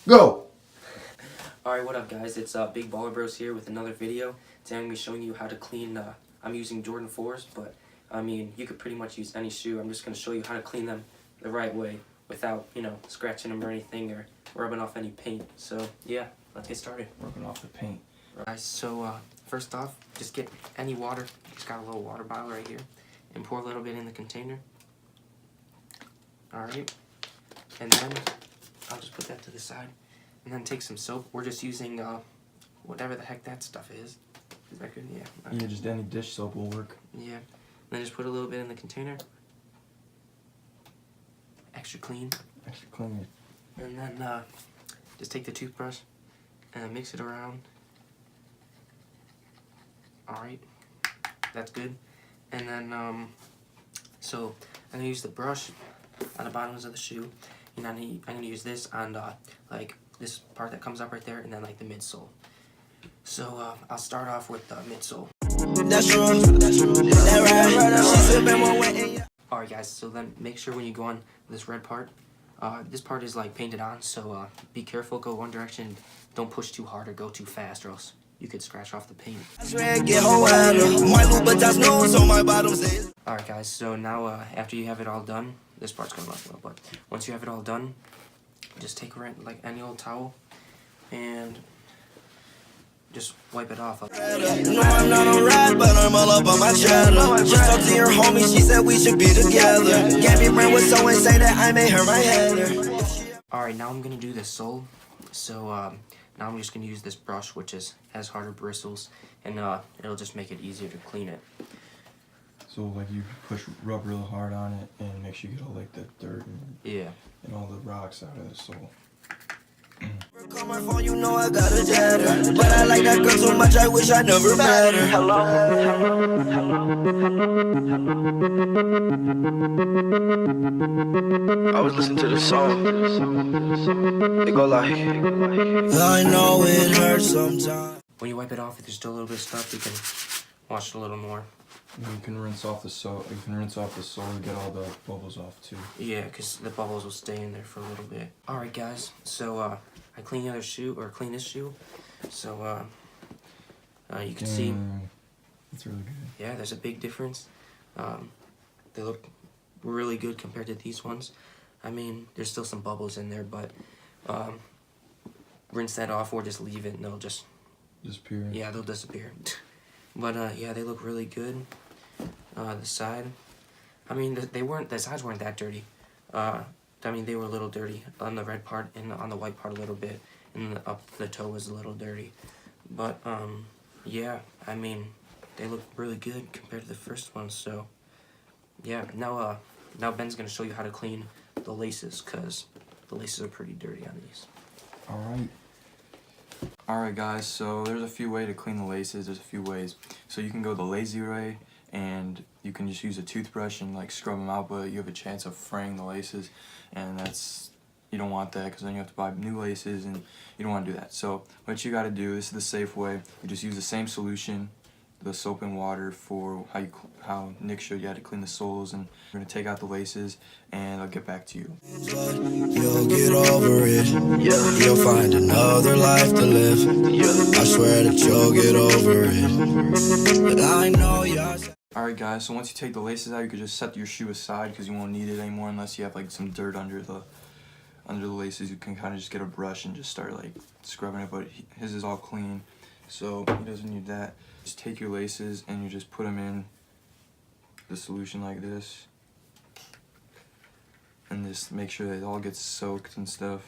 Go! Alright, what up guys? It's Big Baller Bros here with another video. Today I'm going to be showing you how to clean, I'm using Jordan 4s, but I mean, you could pretty much use any shoe. I'm just going to show you how to clean them the right way without, scratching them or anything or rubbing off any paint. So, yeah, let's get started. Rubbing off the paint. Alright, so first off, just get any water. Just got a little water bottle right here and pour a little bit in the container. Alright, and then I'll just put that to the side. And then take some soap. We're just using whatever the heck that stuff is. Is that good? Yeah. Okay. Yeah, just any dish soap will work. Yeah. And then just put a little bit in the container. Extra clean. Extra clean. And then just take the toothbrush and mix it around. Alright. That's good. And then, so I'm going to use the brush on the bottoms of the shoe. And I'm going to use this on, like, this part that comes up right there, and then, like, the midsole. So, I'll start off with the midsole. Alright, guys, so then make sure when you go on this red part, this part is, like, painted on, so, be careful, go one direction, don't push too hard or go too fast, or else you could scratch off the paint. Alright, guys, so now, after you have it all done, this part's gonna look low, but once you have it all done, just take like any old towel and just wipe it off. No, I'm not alright, but I'm all up on my channel. Just talked to your homie, she said we should be together. Gabby friend was so insane that I made her my header. Alright, now I'm gonna do the sole. So now I'm just gonna use this brush, which has harder bristles, and it'll just make it easier to clean it. So like you rub real hard on it and make sure you get all like the dirt and all the rocks out of the sole. Call my phone, you know I got a data, but I like that girl so much I wish I never met her. Hello. I was listening to the song. They go like, I know it hurts sometimes. When you wipe it off, if there's still a little bit of stuff, you can wash it a little more. You can rinse off the sole. You can rinse off the sole and get all the bubbles off too. Yeah, because the bubbles will stay in there for a little bit. All right, guys. So I clean the other shoe, or clean this shoe. So you can see. It's really good. Yeah, there's a big difference. They look really good compared to these ones. I mean, there's still some bubbles in there, but rinse that off or just leave it, and they'll just disappear. Yeah, they'll disappear. But yeah, they look really good. The side, I mean, the sides weren't that dirty. I mean, they were a little dirty on the red part and on the white part a little bit, and up the toe was a little dirty. But yeah, I mean, they look really good compared to the first one. So yeah, now Ben's gonna show you how to clean the laces, cause the laces are pretty dirty on these. All right. Alright guys, so there's a few ways to clean the laces. There's a few ways. So you can go the lazy way, and you can just use a toothbrush and like scrub them out, but you have a chance of fraying the laces, and you don't want that, because then you have to buy new laces, and you don't want to do that. So what you got to do, this is the safe way. You just use the same solution, the soap and water, for how Nick showed you how to clean the soles, and we're going to take out the laces, and I'll get back to you. You'll get over it, you'll find another life to live, I swear that you'll get over it, but I know you're... Alright guys, so once you take the laces out, you can just set your shoe aside, because you won't need it anymore unless you have like some dirt under the laces. You can kind of just get a brush and just start like scrubbing it, but his is all clean, so he doesn't need that. Just take your laces and you just put them in the solution like this, and just make sure that it all gets soaked and stuff.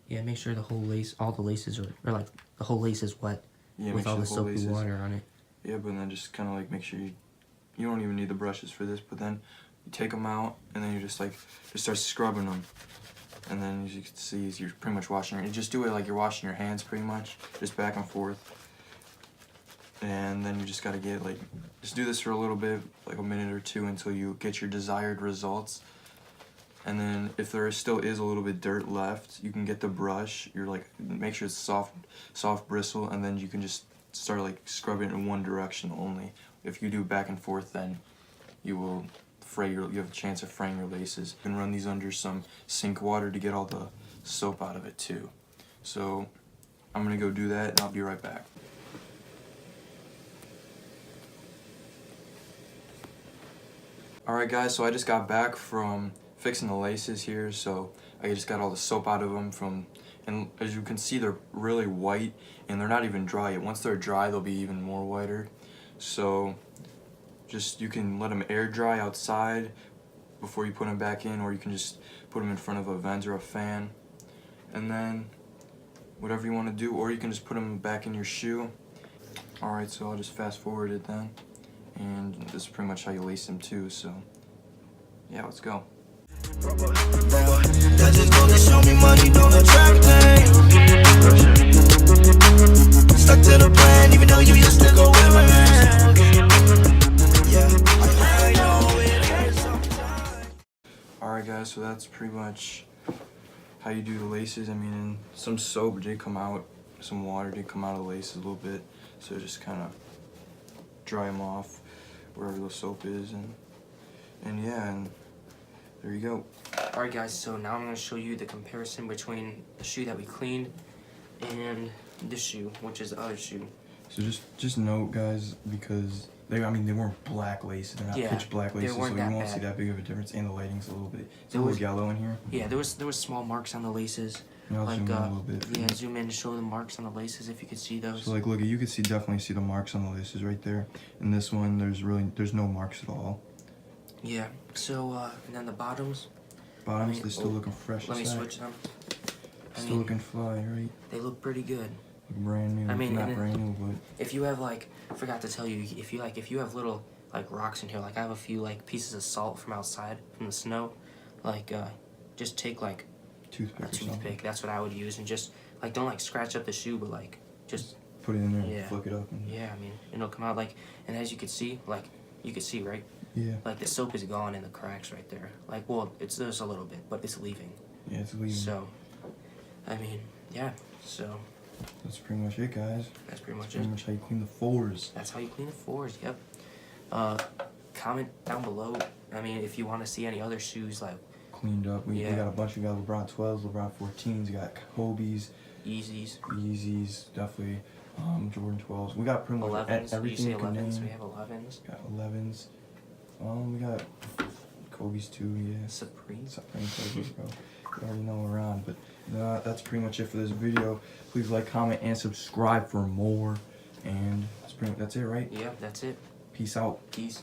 Yeah, make sure all the laces are like the whole lace is wet, with all the soapy water on it. Yeah, but then just kind of like make sure you don't even need the brushes for this, but then you take them out and then you just start scrubbing them. And then as you can see, you're pretty much washing you just do it like you're washing your hands pretty much, just back and forth. And then you just gotta just do this for a little bit, like a minute or two, until you get your desired results. And then if there still is a little bit dirt left, you can get the brush, make sure it's soft bristle, and then you can just start like scrubbing it in one direction only. If you do back and forth, then you have a chance of fraying your laces. You can run these under some sink water to get all the soap out of it too. So I'm gonna go do that and I'll be right back. Alright guys, so I just got back from fixing the laces here, so I just got all the soap out of them and as you can see they're really white and they're not even dry yet. Once they're dry they'll be even more whiter. So just you can let them air dry outside before you put them back in, or you can just put them in front of a vent or a fan, and then whatever you want to do, or you can just put them back in your shoe. Alright, so I'll just fast forward it then, and this is pretty much how you lace them too, so yeah, let's go. That just goes to show me money don't attract things. Stuck to the plan, even though you used to go with my man. Yeah, I know it hurts sometimes. Alright guys, so that's pretty much how you do the laces. I mean, some soap did come out, some water did come out of the laces a little bit, so just kind of dry them off wherever the soap is, and yeah, and there you go. Alright guys, so now I'm going to show you the comparison between the shoe that we cleaned and this shoe, which is the other shoe. So just note guys, because they weren't black laces, they're not pitch black laces, so you won't see that big of a difference, and the lighting's a little bit, it's a little yellow in here. Yeah, there was small marks on the laces. I'll zoom in a little bit. Yeah, zoom in to show the marks on the laces if you could see those. So like look, you could definitely see the marks on the laces right there. In this one there's no marks at all. Yeah, so and then the bottoms. Bottoms, they're still looking fresh. Let me switch them. Still looking fly, right? They look pretty good. Brand new. I mean, not brand new, but if you have like, I forgot to tell you, if you have little like rocks in here, like I have a few like pieces of salt from outside from the snow, like just take like toothpick. That's what I would use, and just like don't like scratch up the shoe, but like just put it in there and flick it up. Yeah, I mean it'll come out like, and as you can see, like you can see right. Yeah. Like the soap is gone in the cracks right there. Like, well, it's there's a little bit, but it's leaving. Yeah, it's leaving. So, I mean, yeah. So. That's pretty much it, guys. That's pretty much Pretty much how you clean the fours. That's how you clean the fours. Yep. Comment down below. I mean, if you want to see any other shoes like cleaned up. We got a bunch. We got LeBron 12s, LeBron 14s. We got Kobe's, Yeezys, definitely. Jordan 12s. We got pretty much 11s. everything you say 11s? name. We have 11s. Got 11s. We got Kobe's too, yeah. Supreme Kobe's, bro. You already know we're on, but that's pretty much it for this video. Please like, comment, and subscribe for more. And that's it, right? Yep, that's it. Peace out. Peace.